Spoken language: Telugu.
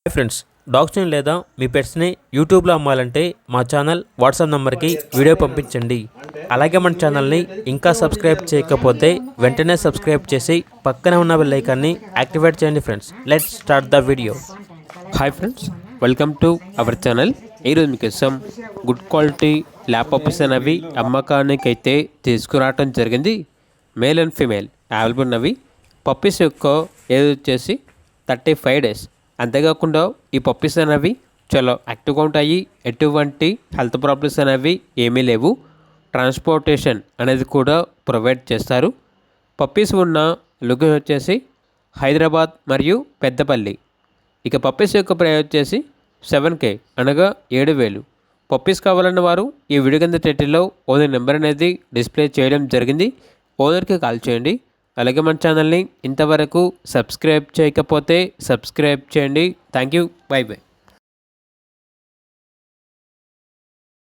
హాయ్ ఫ్రెండ్స్, డాగ్స్ని లేదా మీ పెట్స్ని యూట్యూబ్లో అమ్మాలంటే మా ఛానల్ వాట్సాప్ నెంబర్కి వీడియో పంపించండి. అలాగే మన ఛానల్ని ఇంకా సబ్స్క్రైబ్ చేయకపోతే వెంటనే సబ్స్క్రైబ్ చేసి పక్కనే ఉన్న బెల్ ఐకాన్ని యాక్టివేట్ చేయండి. Friends, let's start the video. Hi friends, welcome to our channel. ఈరోజు మీకోసం గుడ్ క్వాలిటీ ల్యాప్ పప్పీస్ అనేవి అమ్మకానికి అయితే తీసుకురావడం జరిగింది. మేల్ అండ్ ఫీమేల్ అవైలబుల్ ఉన్నవి. పప్పీస్ యొక్క ఏజ్ వచ్చేసి 35 days. అంతేకాకుండా ఈ పప్పీస్ అనేవి చాలా యాక్టివ్గా ఉంటాయి. ఎటువంటి హెల్త్ ప్రాబ్లమ్స్ అనేవి ఏమీ లేవు. ట్రాన్స్పోర్టేషన్ అనేది కూడా ప్రొవైడ్ చేస్తారు. పప్పీస్ ఉన్న లొకేషన్ వచ్చేసి హైదరాబాద్ మరియు పెద్దపల్లి. ఇక పప్పీస్ యొక్క ప్రైస్ వచ్చేసి 7K అనగా 7,000. పప్పీస్ కావాలన్న వారు ఈ వీడియో కింద టైటిల్లో ఓనర్ నెంబర్ అనేది డిస్ప్లే చేయడం జరిగింది. ఓనర్కి కాల్ చేయండి. అలాగే మన ఛానల్ని ఇంతవరకు సబ్స్క్రైబ్ చేయకపోతే సబ్స్క్రైబ్ చేయండి. Thank you. By by.